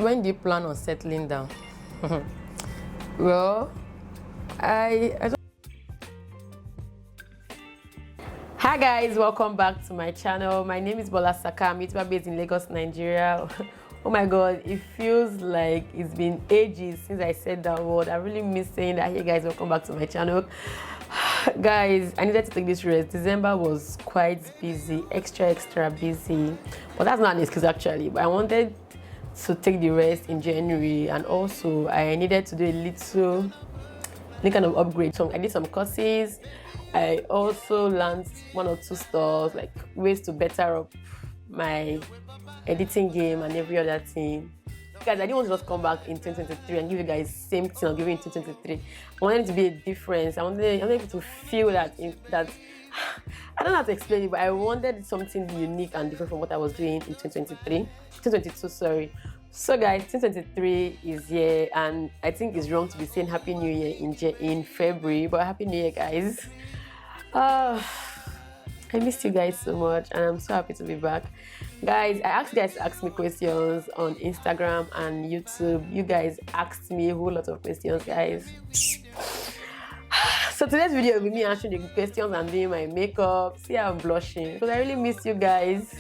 When do you plan on settling down? Well, I don't. Hi guys, welcome back to my channel. My name is Bola Saka. I'm YouTuber based in Lagos, Nigeria. Oh my god, it feels like it's been ages since I said that word. I really miss saying that. Hey guys, welcome back to my channel. Guys, I needed to take this rest. December was quite busy, extra busy, but that's not an excuse actually. But I wanted to take the rest in January, and also I needed to do a little kind of upgrade. So I did some courses. I also learned one or two stuff, like ways to better up my editing game and every other thing. Guys, I didn't want to just come back in 2023 and give you guys the same thing I'll give you in 2023. I wanted it to be a difference. I wanted you to feel that I don't know how to explain it, but I wanted something unique and different from what I was doing in 2022, sorry. So guys, 2023 is here, and I think it's wrong to be saying Happy New Year in February, but Happy New Year, guys. I missed you guys so much, and I'm so happy to be back. Guys, I asked you guys to ask me questions on Instagram and YouTube. You guys asked me a whole lot of questions, guys. So today's video will be me answering the questions and doing my makeup. See how I'm blushing, because I really miss you guys.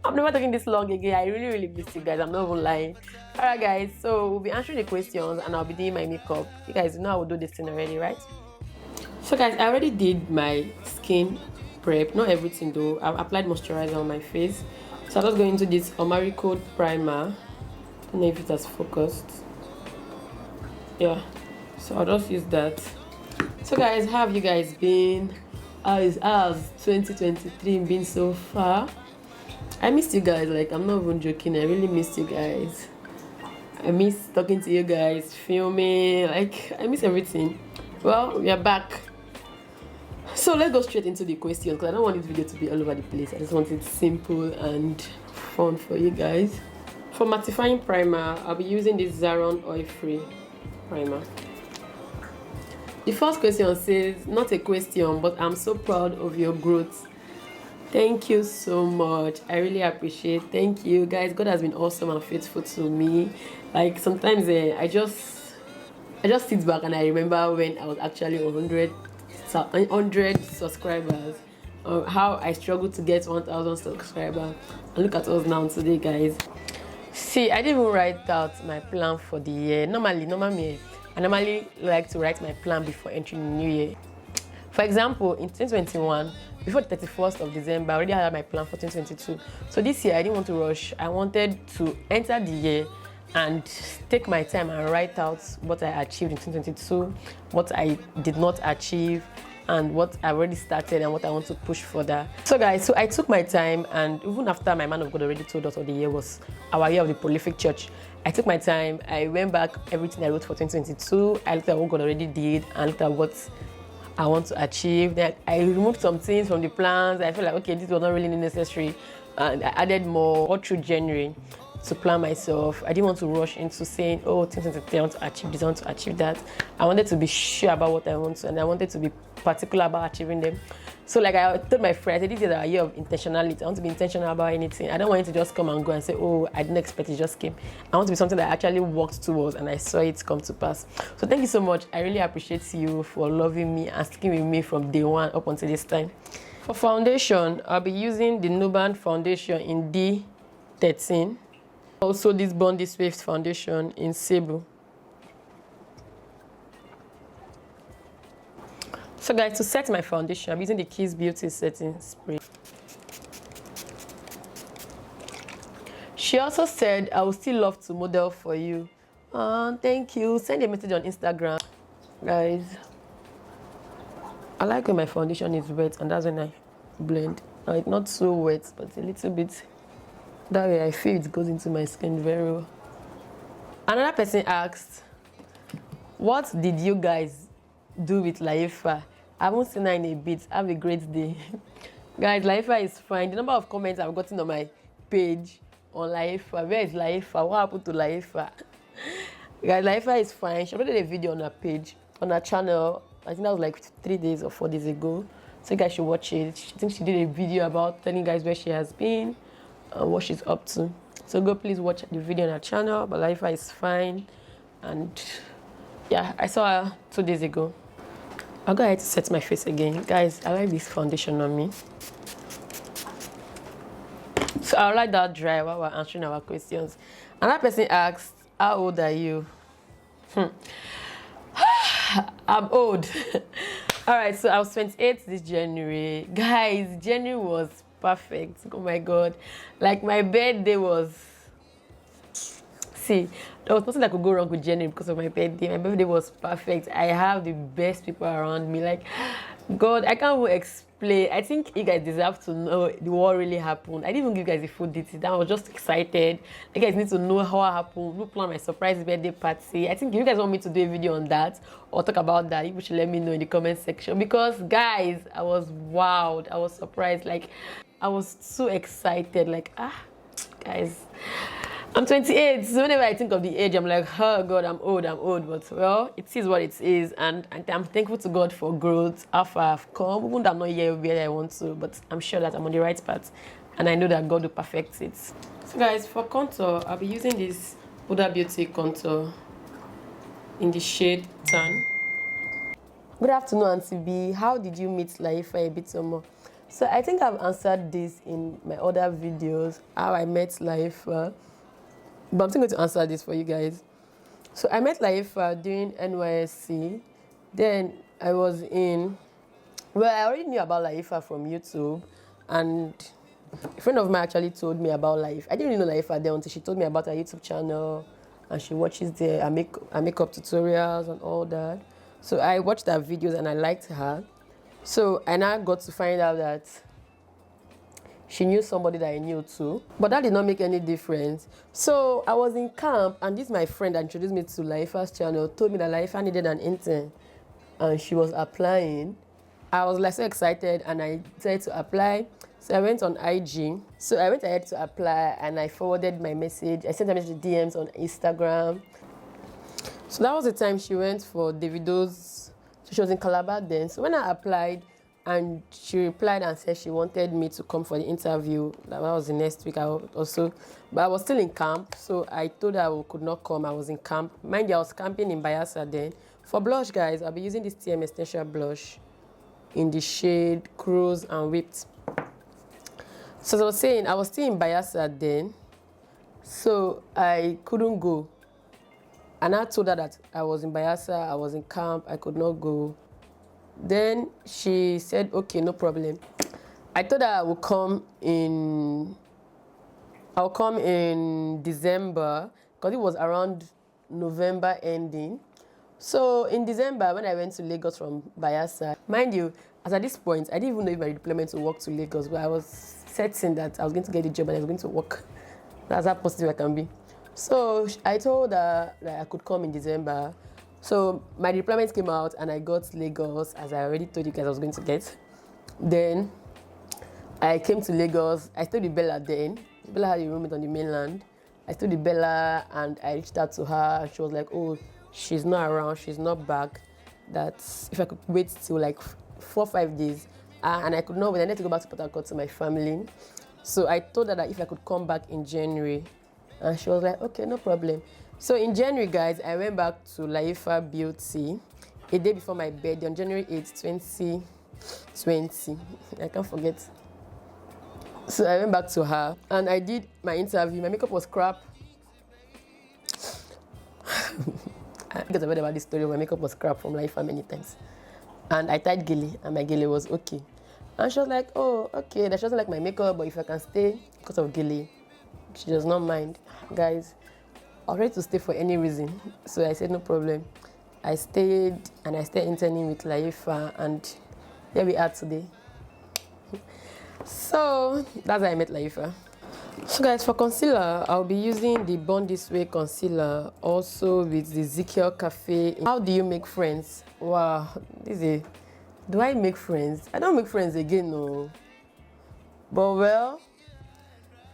I'm never talking this long again. I really miss you guys. I'm not even lying. Alright guys, so we'll be answering the questions and I'll be doing my makeup. You guys know I will do this thing already, right? So guys, I already did my skin prep. Not everything though. I've applied moisturizer on my face. So I'm just going into this Omari Code primer. I don't know if it has focused. Yeah. So I'll just use that. So guys, how have you guys been? How's 2023 been so far? I missed you guys. Like, I'm not even joking. I really missed you guys. I miss talking to you guys, filming. Like, I miss everything. Well, we are back. So let's go straight into the questions, because I don't want this video to be all over the place. I just want it simple and fun for you guys. For mattifying primer, I'll be using this Zaron oil-free primer. The first question says, not a question, but I'm so proud of your growth. Thank you so much. I really appreciate it. Thank you guys. God has been awesome and faithful to me. Like, sometimes I just sit back and I remember when I was actually 100 subscribers, how I struggled to get 1,000 subscribers, and look at us now today, guys. See, I didn't even write out my plan for the year. Normally I normally like to write my plan before entering the new year. For example, in 2021, before the 31st of December, I already had my plan for 2022. So this year, I didn't want to rush. I wanted to enter the year and take my time and write out what I achieved in 2022, what I did not achieve, and what I already started and what I want to push further. So guys, so I took my time, and even after my man of God already told us what the year was our year of the prolific church, I took my time. I went back everything I wrote for 2022. I looked at what God already did and looked at what I want to achieve. Then I removed some things from the plans. I felt like, okay, this was not really necessary, and I added more all through January to plan myself. I didn't want to rush into saying, oh, 2023, I want to achieve this, I want to achieve that. I wanted to be sure about what I want to, and I wanted to be particular about achieving them. So like I told my friends, I said, this is a year of intentionality. I want to be intentional about anything. I don't want it to just come and go and say, oh, I didn't expect it, just came. I want to be something that I actually worked towards and I saw it come to pass. So thank you so much. I really appreciate you for loving me and sticking with me from day one up until this time. For foundation, I'll be using the Nuban foundation in D13. Also this Bondi Swift foundation in Cebu. So guys, to set my foundation, I'm using the Kiss Beauty setting spray. She also said, I would still love to model for you. Thank you. Send a message on Instagram. Guys, I like when my foundation is wet, and that's when I blend. Like, not so wet, but a little bit. That way I feel it goes into my skin very well. Another person asked, what did you guys do with Laifa? I haven't seen her in a bit. Have a great day. Guys, Laifa is fine. The number of comments I've gotten on my page on Laifa, where is Laifa? What happened to Laifa? Guys, Laifa is fine. She uploaded a video on her page, on her channel. I think that was like 3 days or 4 days ago. So you guys should watch it. I think she did a video about telling you guys where she has been and what she's up to. So go please watch the video on her channel. But Laifa is fine, and yeah, I saw her 2 days ago. I'll go ahead to set my face again. Guys, I like this foundation on me. So I'll let that dry while we're answering our questions. Another person asked, how old are you? I'm old. Alright, so I was 28 this January. Guys, January was perfect. Oh my god. Like my birthday was... See, there was nothing that could go wrong with January because of my birthday. My birthday was perfect. I have the best people around me. Like, God, I can't even explain. I think you guys deserve to know what really happened. I didn't even give you guys the full details. I was just excited. You guys need to know how it happened. Who planned my surprise birthday party? I think if you guys want me to do a video on that or talk about that, you should let me know in the comment section. Because, guys, I was wowed. I was surprised. Like, I was so excited. Like, guys... I'm 28, so whenever I think of the age, I'm like, oh God, I'm old. But, well, it is what it is, and I'm thankful to God for growth, how far I've come, even though I'm not yet where I want to, but I'm sure that I'm on the right path, and I know that God will perfect it. So guys, for contour, I'll be using this Huda Beauty contour in the shade Tan. Good afternoon, Auntie B. How did you meet Laifa a bit more? So I think I've answered this in my other videos, how I met Laifa. But I'm still going to answer this for you guys. So I met Laifa during NYSC. Then I was in... Well, I already knew about Laifa from YouTube. And a friend of mine actually told me about Laifa. I didn't really know Laifa then until she told me about her YouTube channel. And she watches her makeup tutorials and all that. So I watched her videos and I liked her. So I now got to find out that she knew somebody that I knew too, but that did not make any difference. So I was in camp, and this my friend that introduced me to Laifa's channel told me that Laifa needed an intern, and she was applying. I was like so excited, and I decided to apply. So I went on IG. So I went ahead to apply, and I forwarded my message. I sent a message DMs on Instagram. So that was the time she went for Davido's. So she was in Calabar then. So when I applied, and she replied and said she wanted me to come for the interview. That was the next week. But I was still in camp, so I told her I could not come. I was in camp. Mind you, I was camping in Bayelsa then. For blush, guys, I'll be using this TM Essential blush in the shade Cruise and Whipped. So as I was saying, I was still in Bayelsa then, so I couldn't go. And I told her that I was in Bayelsa, I was in camp, I could not go. Then she said, okay, no problem. I told her I'll come in December, because it was around November ending. So in December, when I went to Lagos from Bayelsa, mind you, as at this point, I didn't even know if my deployment to work to Lagos, but I was certain that I was going to get the job and I was going to work. That's how positive I can be. So I told her that I could come in December. So my deployment came out and I got Lagos, as I already told you guys I was going to get. Then I came to Lagos. I stayed with Bella then. Bella had a roommate on the mainland. I stayed with Bella and I reached out to her and she was like, oh, she's not around, she's not back. That if I could wait till like 4 or 5 days. And I could not wait. I needed to go back to Port Harcourt to my family. So I told her that if I could come back in January. And she was like, okay, no problem. So in January, guys, I went back to Laifa Beauty a day before my birthday on January 8th, 2020. I can't forget. So I went back to her and I did my interview. My makeup was crap. I get read about this story. My makeup was crap from Laifa many times. And I tied gilly and my gilly was okay. And she was like, oh, okay, that she doesn't like my makeup, but if I can stay because of gilly, she does not mind. Guys, I was ready to stay for any reason. So I said, no problem. I stayed and I stayed interning with Laifa and here we are today. So that's how I met Laifa. So guys, for concealer, I'll be using the Born This Way concealer, also with the Ezekiel Cafe. How do you make friends? Wow, do I make friends? I don't make friends again, no. But well,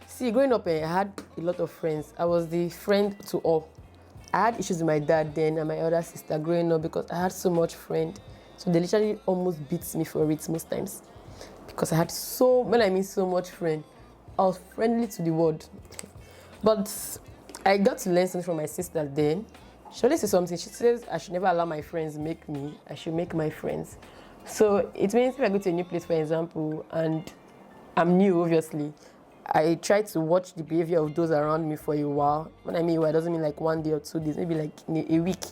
see, growing up, I had a lot of friends. I was the friend to all. I had issues with my dad then and my other sister growing up because I had so much friend. So they literally almost beat me for it most times. Because I had when I mean so much friend, I was friendly to the world. But I got to learn something from my sister then. She always says something. She says I should never allow my friends make me. I should make my friends. So it means if I go to a new place, for example, and I'm new, obviously, I try to watch the behavior of those around me for a while. When I mean while, it doesn't mean like 1 day or 2 days, maybe like in a week.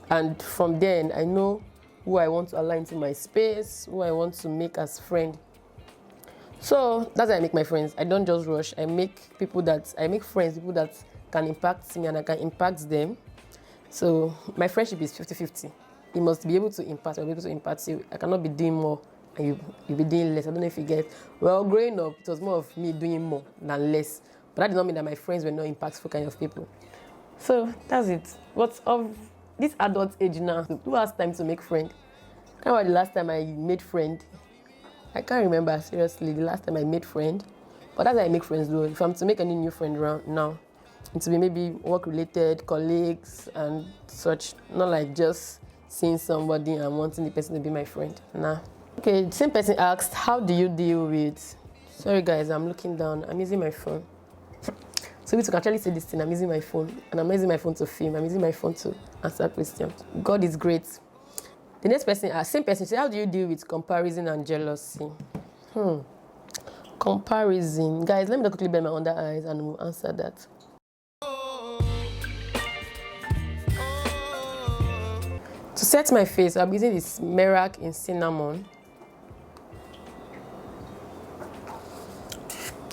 And from then, I know who I want to allow into my space, who I want to make as friend. So that's how I make my friends. I don't just rush. I make friends, people that can impact me and I can impact them. So my friendship is 50-50. You must be able to impact, I'll be able to impact you. I cannot be doing more and you'll be doing less. I don't know if you get. Well, growing up, it was more of me doing more than less. But that did not mean that my friends were not impactful kind of people. So that's it. What's of this adult age now? Who has time to make friend? I can't remember the last time I made friend. I can't remember seriously the last time I made friend. But that's how I make friends though. If I'm to make any new friend around now, it will be maybe work related, colleagues and such. Not like just seeing somebody and wanting the person to be my friend. Nah. Okay, the same person asked, how do you deal with... Sorry guys, I'm looking down. I'm using my phone. So we can actually say this thing, I'm using my phone. And I'm not using my phone to film. I'm using my phone to answer questions. God is great. The next person asked, same person, said, how do you deal with comparison and jealousy? Comparison. Guys, let me quickly bend my under eyes and we'll answer that. To set my face, I'm using this Merak in cinnamon.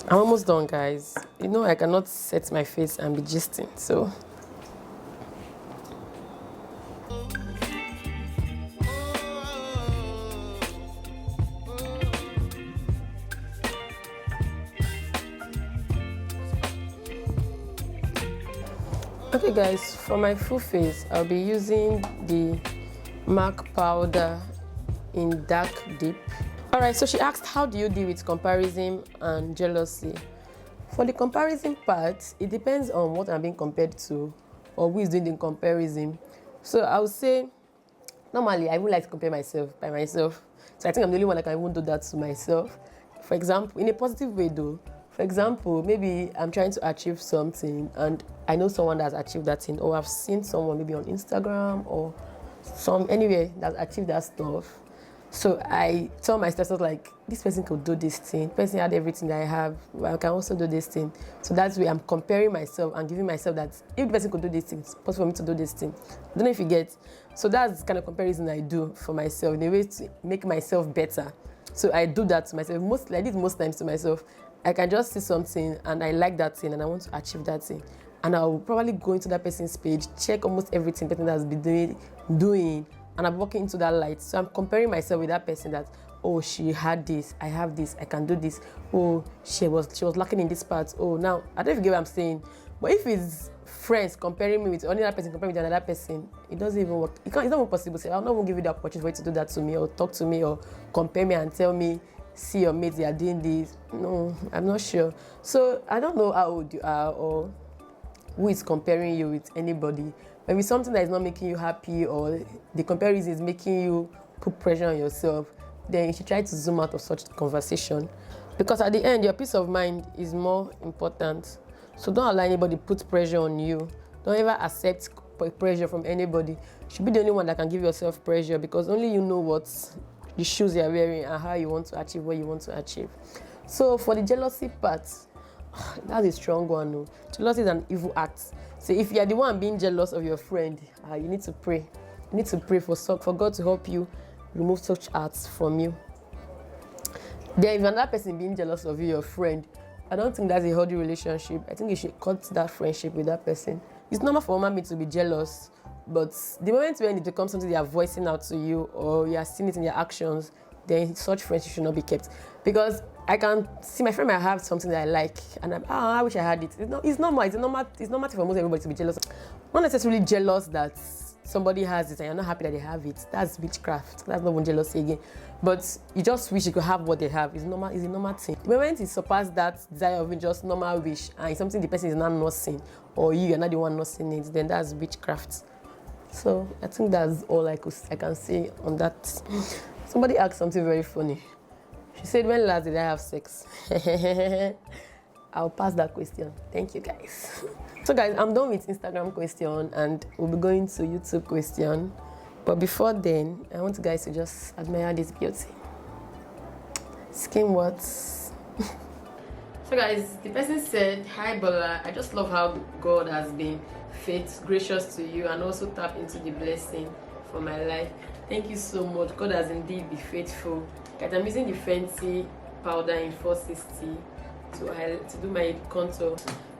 I'm almost done, guys. You know I cannot set my face and be gisting, so. Okay guys, for my full face, I'll be using the MAC powder in dark deep. Alright, so she asked, how do you deal with comparison and jealousy? For the comparison part, it depends on what I'm being compared to or who is doing the comparison. So I would say, normally I would like to compare myself by myself. So I think I'm the only one that can even do that to myself. For example, in a positive way though. For example, maybe I'm trying to achieve something and I know someone that's achieved that thing, or I've seen someone maybe on Instagram or anywhere that's achieved that stuff. So I tell myself like, this person could do this thing. This person had everything that I have. Well, I can also do this thing. So that's why I'm comparing myself and giving myself that if the person could do this thing, it's possible for me to do this thing. I don't know if you get. So that's the kind of comparison I do for myself in a way to make myself better. So I do that to myself. I did most times to myself. I can just see something and I like that thing and I want to achieve that thing. And I'll probably go into that person's page, check almost everything person has been doing, and I'm walking into that light. So I'm comparing myself with that person that, oh, she had this, I have this, I can do this. Oh, she was lacking in this part. Oh, now, I don't know if you get what I'm saying. But if it's friends comparing me with another person, comparing me with another person, it doesn't even work. It's not even possible. So I'll not even give you the opportunity for you to do that to me or talk to me or compare me and tell me, see your mates, they are doing this. No, I'm not sure. So I don't know how old you are or who is comparing you with anybody. Maybe something that is not making you happy or the comparison is making you put pressure on yourself, then you should try to zoom out of such conversation. Because at the end, your peace of mind is more important. So don't allow anybody to put pressure on you. Don't ever accept pressure from anybody. You should be the only one that can give yourself pressure because only you know what the shoes you're wearing and how you want to achieve what you want to achieve. So for the jealousy part, that's a strong one. No? Jealousy is an evil act. So if you're the one being jealous of your friend, you need to pray. You need to pray for God to help you remove such acts from you. Then if another person being jealous of you, your friend, I don't think that's a healthy relationship. I think you should cut that friendship with that person. It's normal for women to be jealous, but the moment when it becomes something they are voicing out to you or you are seeing it in their actions, then such friendship should not be kept. Because I can see my friend might have something that I like, and I wish I had it. It's normal for most everybody to be jealous. Not necessarily jealous that somebody has it and you're not happy that they have it. That's witchcraft. That's not even jealousy again. But you just wish you could have what they have. It's normal. It's a normal thing. The moment it surpasses that desire of just normal wish and it's something the person is not seeing, or you're not the one not seeing it, then that's witchcraft. So I think that's all I can say on that. Somebody asked something very funny. She said, when last did I have sex? I'll pass that question. Thank you, guys. So guys, I'm done with Instagram question and we'll be going to YouTube question. But before then, I want you guys to just admire this beauty. Skin words. So guys, the person said, "Hi Bola, I just love how God has been gracious to you and also tap into the blessing for my life. Thank you so much. God has indeed been faithful. Guys, I'm using the Fenty powder in 460 to do my contour.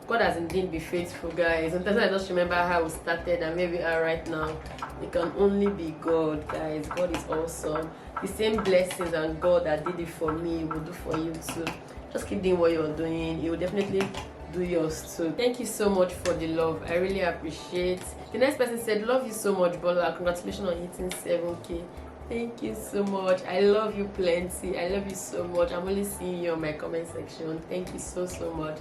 God has indeed been faithful, guys. Sometimes I just remember how we started and where we are right now. It can only be God, guys. God is awesome. The same blessings and God that did it for me will do for you too. Just keep doing what you're doing. He will definitely do yours too. Thank you so much for the love. I really appreciate. The next person said, "Love you so much, Bola. Congratulations on hitting 7K. Thank you so much. I love you plenty. I love you so much. I'm only seeing you on my comment section. Thank you so much."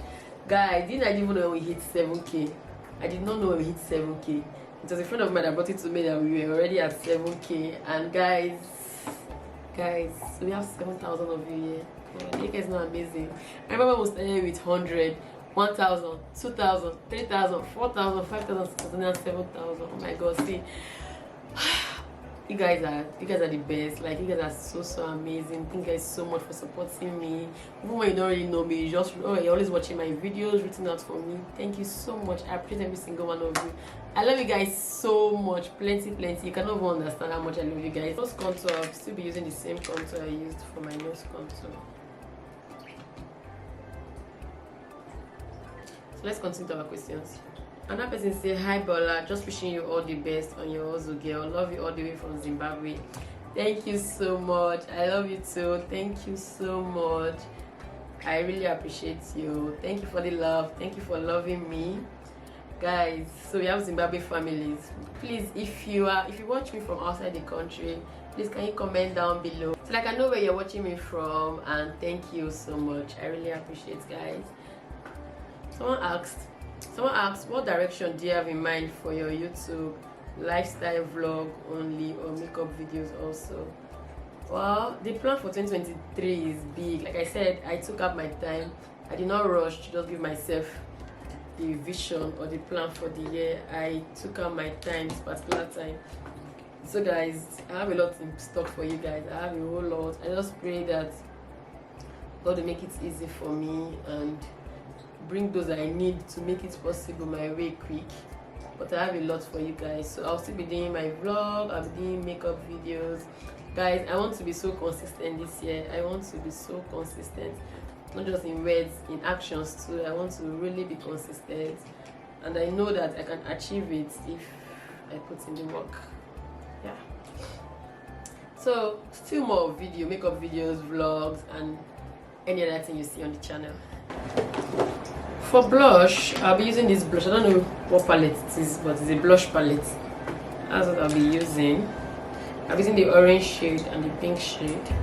Guys, didn't I even know when we hit 7K? I did not know when we hit 7K. It was a friend of mine that brought it to me that we were already at 7K. And guys, we have 7,000 of you here. Yeah, you guys know amazing. I remember we started with 100, 1,000, 2,000, 3,000, 4,000, 5,000, 6,000, and 7,000. Oh my God, see. You guys are the best. Like, you guys are so amazing. Thank you guys so much for supporting me. Even when you don't really know me, you're always watching my videos, written out for me. Thank you so much. I appreciate every single one of you. I love you guys so much. Plenty. You cannot even understand how much I love you guys. Nose contour, I'll still be using the same contour I used for my nose contour. So let's continue to our questions. Another person said, "Hi Bola, just wishing you all the best on your hustle, girl. Love you all the way from Zimbabwe." Thank you so much. I love you too. Thank you so much. I really appreciate you. Thank you for the love. Thank you for loving me, guys. So we have Zimbabwe families. Please, if you watch me from outside the country, please can you comment down below so like I know where you're watching me from. And thank you so much. I really appreciate, guys. Someone asked, "What direction do you have in mind for your YouTube? Lifestyle vlog only or makeup videos also?" Well, the plan for 2023 is big. Like I said, I took up my time. I did not rush to just give myself the vision or the plan for the year. I took out my time, this particular time. So guys, I have a lot in stock for you guys. I have a whole lot. I just pray that God will make it easy for me and bring those I need to make it possible my way quick. But I have a lot for you guys, so I'll still be doing my vlog. I'll be doing makeup videos, guys. I want to be so consistent this year. I want to be so consistent, not just in words, in actions too. I want to really be consistent, and I know that I can achieve it if I put in the work. Yeah. So still more makeup videos, vlogs, and any other thing you see on the channel. For blush, I'll be using this blush. I don't know what palette it is, but it's a blush palette. That's what I'll be using. I'm using the orange shade and the pink shade.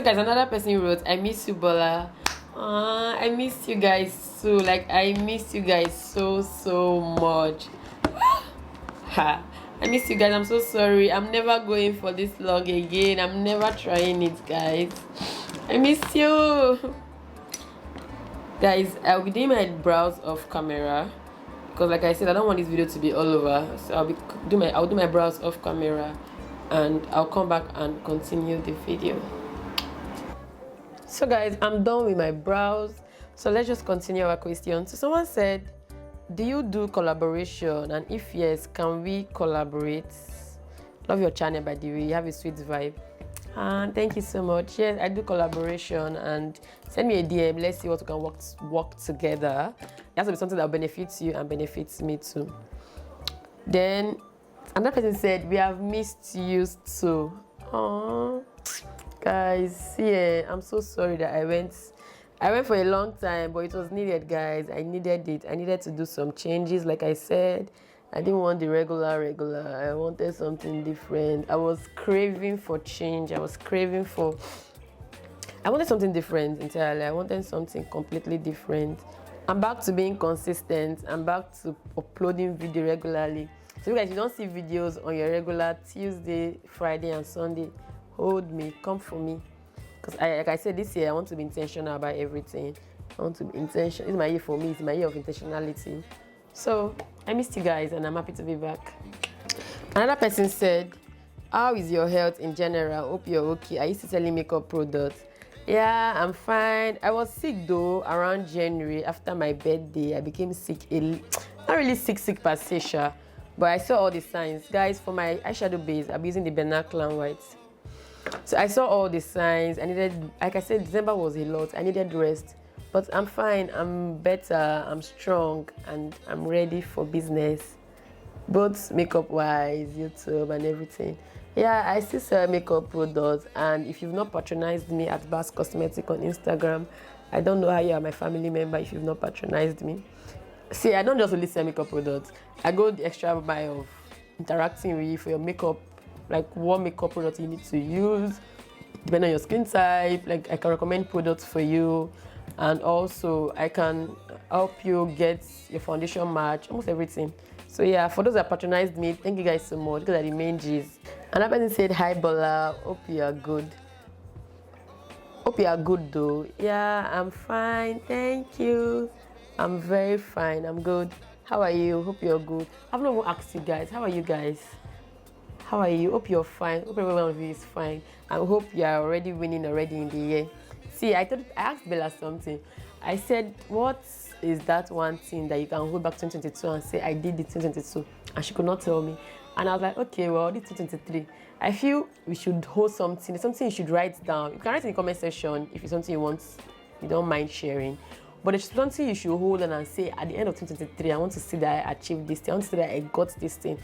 Guys, another person wrote, "I miss you, Bola." I miss you guys so. Like, I miss you guys so much. I miss you guys. I'm so sorry. I'm never going for this vlog again. I'm never trying it, guys. I miss you, guys. I'll be doing my brows off camera because, like I said, I don't want this video to be all over. So I'll do my brows off camera, and I'll come back and continue the video. So guys, I'm done with my brows. So let's just continue our question. So someone said, "Do you do collaboration? And if yes, can we collaborate?" Love your channel, by the way. You have a sweet vibe. And thank you so much. Yes, I do collaboration, and send me a DM. Let's see what we can work together. It has to be something that benefits you and benefits me too. Then another person said, "We have missed you too." Aww. Guys, yeah, I'm so sorry that I went for a long time, but it was needed, guys. I needed it. I needed to do some changes. Like I said, I didn't want the regular. I wanted something different. I was craving for change. I was craving for I wanted something different entirely. I wanted something completely different. I'm back to being consistent. I'm back to uploading video regularly. So you guys, you don't see videos on your regular Tuesday, Friday, and Sunday, hold me, come for me. Because like I said, this year I want to be intentional about everything. I want to be intentional. It's my year for me. It's my year of intentionality. So I missed you guys, and I'm happy to be back. Another person said, how is your health in general? Hope you're okay. I used to selling makeup products. Yeah, I'm fine. I was sick though around January after my birthday. I became sick, not really sick per se, sha, but I saw all the signs. Guys, for my eyeshadow base, I'm using the Benaclan white. So I saw all the signs. I needed, like I said, December was a lot. I needed rest, but I'm fine. I'm better. I'm strong, and I'm ready for business, both makeup wise, YouTube, and everything. Yeah, I still sell makeup products, and if you've not patronized me at Bass Cosmetic on Instagram, I don't know how you are my family member if you've not patronized me. See, I don't just only sell makeup products. I go the extra mile of interacting with you for your makeup, like what makeup product you need to use, depending on your skin type. Like I can recommend products for you, and also I can help you get your foundation match, almost everything. So yeah, for those that patronized me, thank you guys so much. Those are the main G's. Another person said, hi Bola, hope you are good. Hope you are good though. Yeah, I'm fine, thank you. I'm very fine, I'm good. How are you? Hope you're good. I've not even asked you guys, how are you guys? How are you? Hope you're fine. Hope everyone of you is fine. I hope you are already winning already in the year. See, I asked Bella something. I said, what is that one thing that you can hold back 2022 and say, I did it 2022? And she could not tell me. And I was like, okay, well, this 2023. I feel we should hold something. It's something you should write down. You can write in the comment section if it's something you don't mind sharing. But it's something you should hold on and say, at the end of 2023, I want to see that I achieved this thing. I want to see that I got this thing.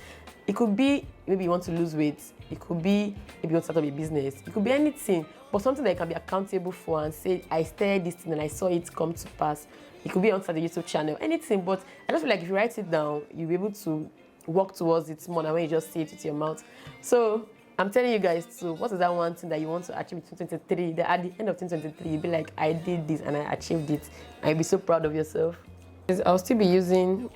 It could be maybe you want to lose weight. It could be maybe you want to start up a business. It could be anything, but something that you can be accountable for and say, I started this thing and I saw it come to pass. It could be on the YouTube channel, anything. But I just feel like if you write it down, you'll be able to work towards it more than when you just say it with your mouth. So I'm telling you guys too, what is that one thing that you want to achieve in 2023? That at the end of 2023, you'll be like, I did this and I achieved it. And you'll be so proud of yourself. I'll still be using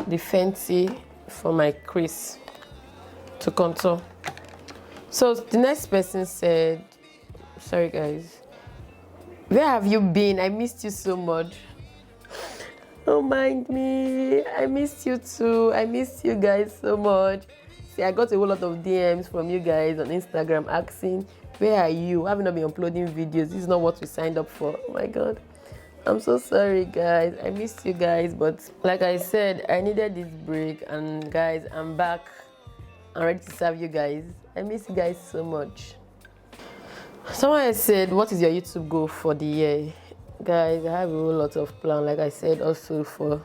the Fenty for my crease to contour. So the next person said, sorry guys, where have you been? I missed you so much. Don't mind me. I missed you too. I missed you guys so much. See, I got a whole lot of DMs from you guys on Instagram asking, where are you? Why have you not been uploading videos? This is not what we signed up for. Oh my God. I'm so sorry, guys. I missed you guys. But like I said, I needed this break. And guys, I'm back. I'm ready to serve you guys. I miss you guys so much. Someone has said, what is your YouTube goal for the year? Guys, I have a whole lot of plan. Like I said, also for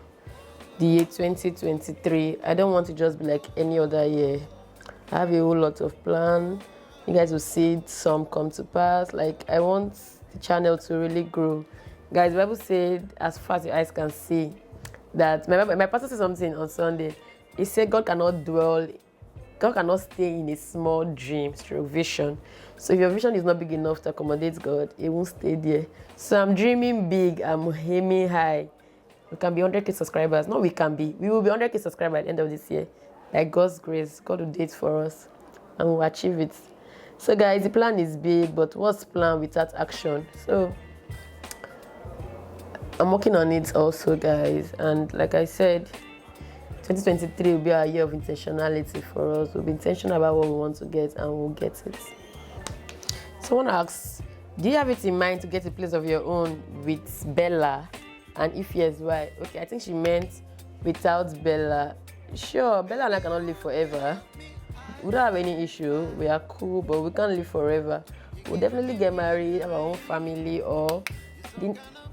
the year 2023. I don't want to just be like any other year. I have a whole lot of plan. You guys will see some come to pass. Like, I want the channel to really grow. Guys, the Bible said, as far as your eyes can see, that my pastor said something on Sunday. He said God cannot stay in a small dream through vision. So if your vision is not big enough to accommodate God, it won't stay there. So I'm dreaming big, I'm aiming high. We can be 100k subscribers. No, we can be. We will be 100k subscribers at the end of this year. Like God's grace, God will do it for us and we'll achieve it. So guys, the plan is big, but what's plan without action? So I'm working on it also, guys. And like I said, 2023 will be our year of intentionality for us. We'll be intentional about what we want to get and we'll get it. Someone asks, do you have it in mind to get a place of your own with Bella? And if yes, why? Okay, I think she meant without Bella. Sure, Bella and I cannot live forever. We don't have any issue. We are cool, but we can't live forever. We'll definitely get married, have our own family, or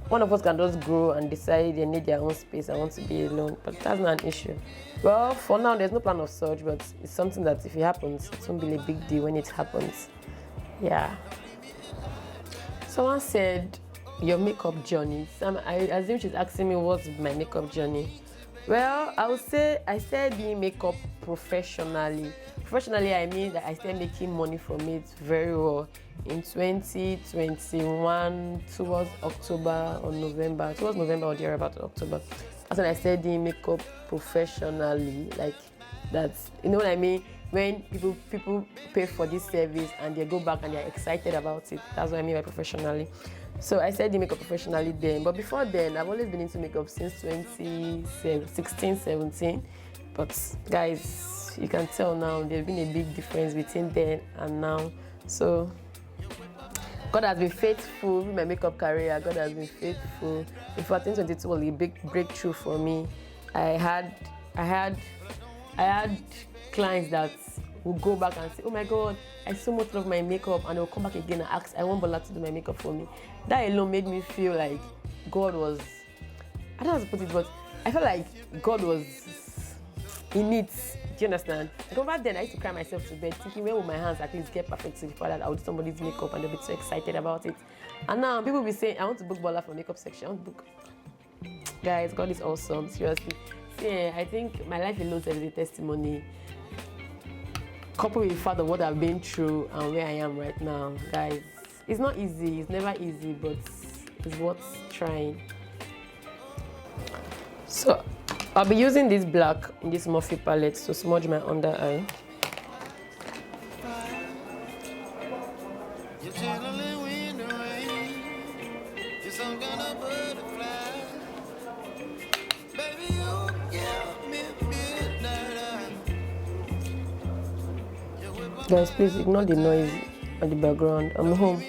one of us can just grow and decide they need their own space. I want to be alone, but that's not an issue. Well, for now, there's no plan of such, but it's something that if it happens, it won't be a big deal when it happens. Yeah. Someone said, your makeup journey. I assume she's asking me what's my makeup journey. Well, I would say I started doing makeup professionally. Professionally, I mean that I started making money from it very well in 2021 towards October or November, towards November or thereabout October. That's when I started doing makeup professionally. Like that's, you know what I mean? When people pay for this service and they go back and they're excited about it. That's what I mean by professionally. So I started doing makeup professionally then. But before then, I've always been into makeup since 2016, 17. But guys, you can tell now there's been a big difference between then and now. So God has been faithful with my makeup career. God has been faithful. In fact, 2022 was a big breakthrough for me. I had clients that will go back and say, "Oh my God, I so much love my makeup," and they'll come back again and ask, "I want Bola to do my makeup for me." That alone made me feel like God was, I don't know how to put it, but I felt like God was in it. Do you understand? Like back then, I used to cry myself to bed, thinking, when will my hands at least get perfect before that I would do somebody's makeup and they'll be so excited about it. And now people will be saying, "I want to book Bola for makeup section. I want to book." Guys, God is awesome. Seriously. See, I think my life alone is a testimony. Coupled with the fact of what I've been through and where I am right now, guys. It's not easy. It's never easy, but it's worth trying. So I'll be using this black in this Morphe palette to smudge my under eye. Guys, please ignore the noise at the background. I'm home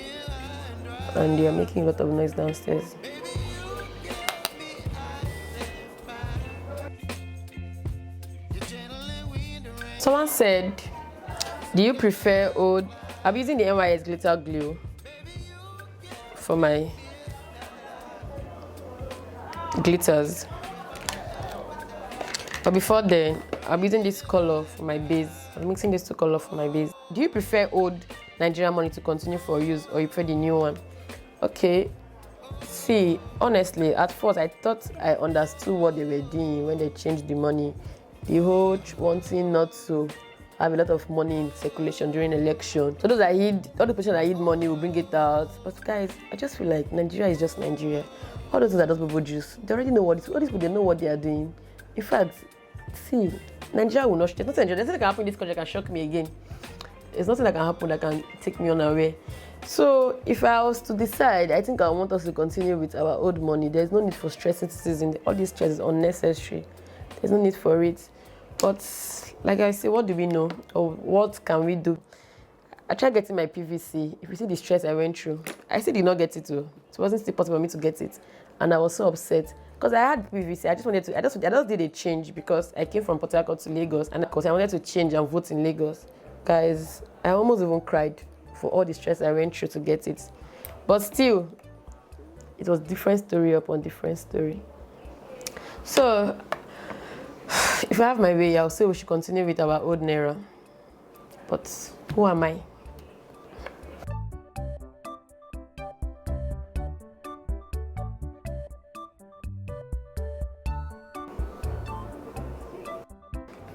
and they are making a lot of noise downstairs. Someone said, "Do you prefer old?" I'm using the NYS glitter glue for my glitters. But before then, I'm using this color for my base. I'm mixing these two colors for my base. Do you prefer old Nigerian Money to continue for use, or you prefer the new one? Okay. See, honestly, at first I thought I understood what they were doing when they changed the money. The whole wanting not to have a lot of money in circulation during election. So those that all the people that need money will bring it out. But guys, I just feel like Nigeria is just Nigeria. All those things that those people just, they already know what all these people, they know what they are doing. In fact, see, Nigeria will not change. There's nothing that can happen in this country that can shock me again. There's nothing that can happen that can take me unaware. So if I was to decide, I think I want us to continue with our old money. There's no need for stressing citizens. All this stress is unnecessary. There's no need for it. But like I say, what do we know? Or what can we do? I tried getting my PVC. If you see the stress I went through, I still did not get it too. It wasn't still possible for me to get it. And I was so upset. Because I had PVC. I just did a change because I came from Port Harcourt to Lagos. And of course I wanted to change and vote in Lagos. Guys, I almost even cried for all the stress I went through to get it. But still, it was different story upon different story. So, if I have my way, I'll say we should continue with our old Naira. But who am I?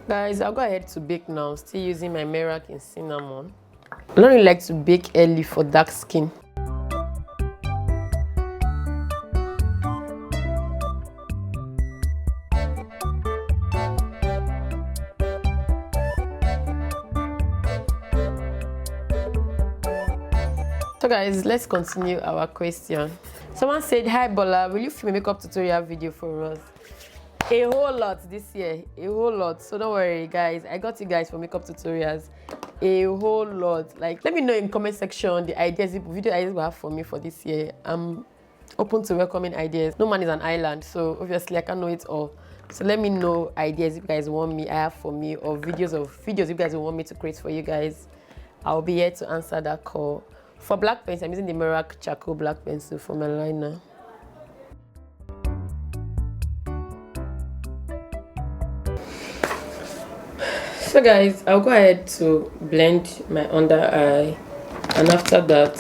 Guys, I'll go ahead to bake now, still using my Merak in cinnamon. I don't really like to bake early for dark skin. So guys, let's continue our question. Someone said, "Hi Bola, will you film a makeup tutorial video for us?" A whole lot this year, a whole lot. So don't worry guys, I got you guys for makeup tutorials. A whole lot. Like, let me know in comment section the ideas, video ideas you have for me for this year. I'm open to welcoming ideas. No man is an island, so obviously I can't know it all. So let me know ideas if you guys want me, I have for me, or videos you guys will want me to create for you guys. I'll be here to answer that call. For black pencil, I'm using the Merak charcoal black pencil for my liner. So guys, I'll go ahead to blend my under eye, and after that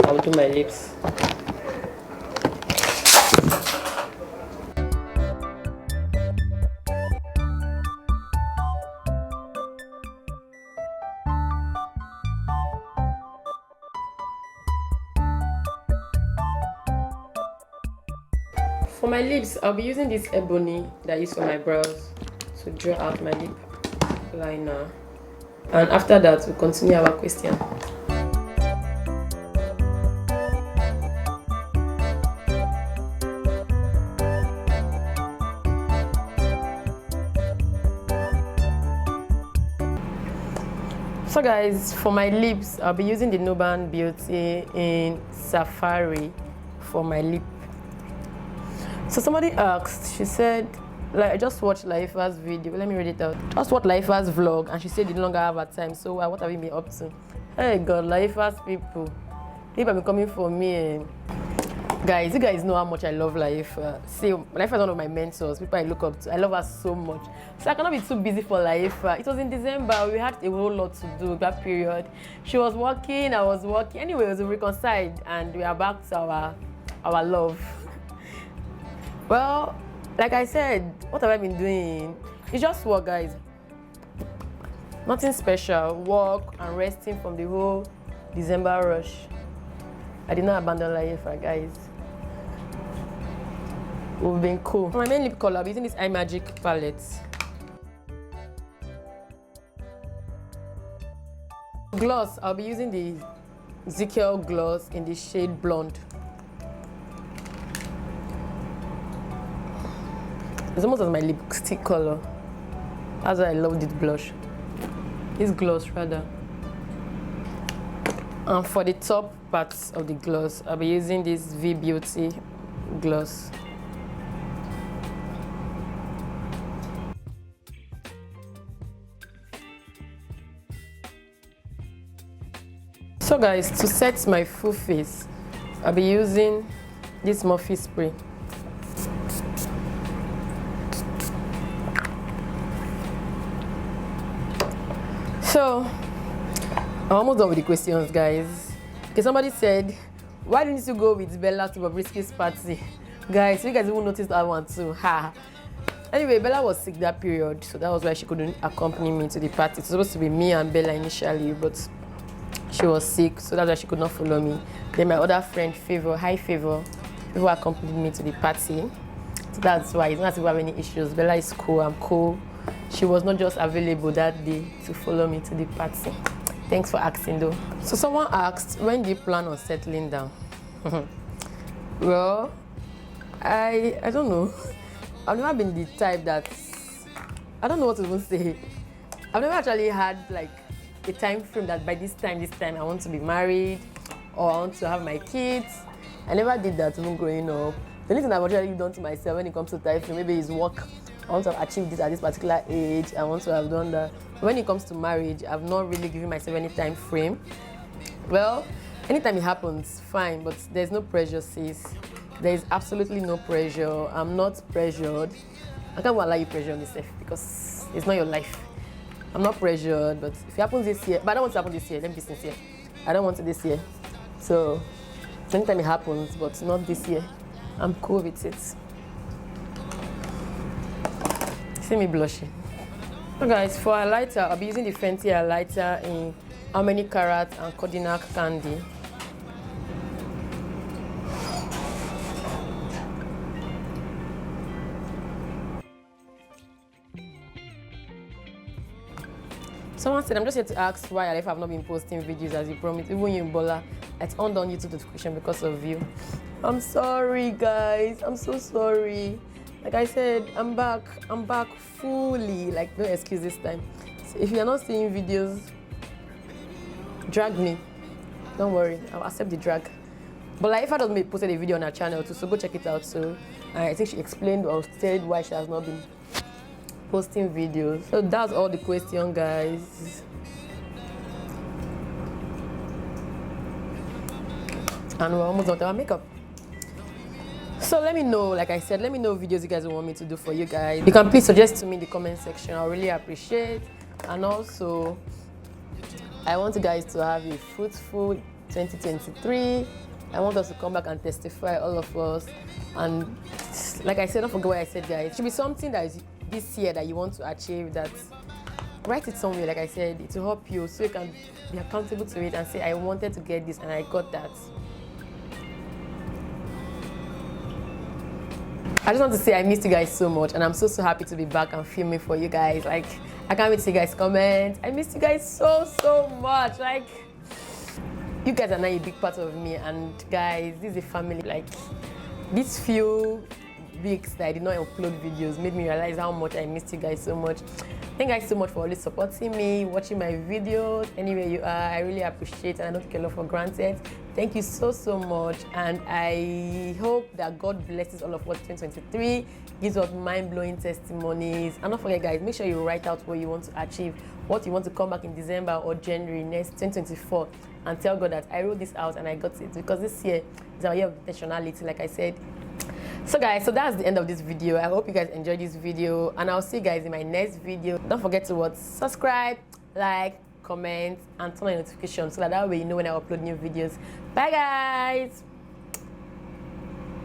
I'll do my lips. For my lips, I'll be using this ebony that I use for my brows to draw out my lip liner. And after that, we'll continue our question. So guys, for my lips, I'll be using the Nuban Beauty in Safari for my lip. So somebody asked, she said, like, I just watched Laifa's video. Let me read it out. Just watched Laifa's vlog, and she said they no longer have her time. So what have you been up to? Hey God, Laifa's people have been coming for me. Guys, you guys know how much I love Laifa. See, Laifa is one of my mentors, people I look up to. I love her so much. So I cannot be too busy for Laifa. It was in December, we had a whole lot to do that period. She was working, I was working. Anyway, it was reconciled, and we are back to our love. Well, like I said, what have I been doing? It's just work, guys. Nothing special. Work and resting from the whole December rush. I did not abandon Laifa, guys. We've been cool. For my main lip color, I'll be using this Eye Magic palette. Gloss, I'll be using the Ezekiel gloss in the shade Blonde. It's almost as my lipstick color. That's why I love this blush. This gloss, rather. And for the top parts of the gloss, I'll be using this V Beauty gloss. So guys, to set my full face, I'll be using this Morphe spray. So, I'm almost done with the questions, guys. Okay, somebody said, why didn't you go with Bella to Bobrisky's party? Guys, you guys even noticed that one too. Ha. Anyway, Bella was sick that period, so that was why she couldn't accompany me to the party. It was supposed to be me and Bella initially, but she was sick, so that's why she could not follow me. Then my other friend, Favor, Favor accompanied me to the party. So that's why it's not as if we have any issues. Bella is cool, I'm cool. She was not just available that day to follow me to the party. Thanks for asking though. So someone asked, when do you plan on settling down? Well, I don't know. I've never been the type that, I don't know what to even say. I've never actually had like a time frame that by this time I want to be married or I want to have my kids. I never did that even growing up. The only thing I've actually done to myself when it comes to time frame maybe is work. I want to have achieved this at this particular age. I want to have done that. But when it comes to marriage, I've not really given myself any time frame. Well, anytime it happens, fine, but there's no pressure, sis. There is absolutely no pressure. I'm not pressured. I can't allow you pressure on yourself because it's not your life. I'm not pressured, but if it happens this year, but I don't want it to happen this year, let me be sincere. I don't want it this year. So, anytime it happens, but not this year, I'm cool with it. See me blushing. So guys, for highlighter, I'll be using the Fenty highlighter in How Many Carat and Cognac Candy. Someone said, I'm just here to ask why I have not been posting videos as you promised. Even you, Bola, I turned on YouTube notification because of you. I'm sorry, guys. I'm so sorry. Like I said, I'm back fully. Like, no excuse this time. So if you're not seeing videos, drag me. Don't worry, I'll accept the drag. But like, if I doesn't posted a video on her channel too, so go check it out. So I think she explained or said why she has not been posting videos. So that's all the question, guys. And we're almost done with our makeup. So let me know, like I said, let me know videos you guys want me to do for you guys. You can please suggest to me in the comment section. I'll really appreciate. And also, I want you guys to have a fruitful 2023. I want us to come back and testify, all of us. And like I said, don't forget what I said, guys. It should be something that is this year that you want to achieve, that write it somewhere, like I said, it will help you so you can be accountable to it and say, I wanted to get this and I got that. I just want to say I missed you guys so much, and I'm so happy to be back and filming for you guys. Like, I can't wait to see you guys comment. I missed you guys so much. Like, you guys are now a big part of me, and guys, this is a family. Like, these few weeks that I did not upload videos made me realize how much I missed you guys so much. Thank you guys so much for always supporting me, watching my videos, anywhere you are. I really appreciate it, and I don't take a lot for granted. Thank you so much, and I hope that God blesses all of us 2023, gives us mind-blowing testimonies. And don't forget, guys, make sure you write out what you want to achieve, what you want to come back in December or January next 2024, and tell God that I wrote this out and I got it, because this year is our year of intentionality, like I said. So guys, so that's the end of this video. I hope you guys enjoyed this video, and I'll see you guys in my next video. Don't forget to subscribe, like, comment, and turn on notifications so that way you know when I upload new videos. Bye guys.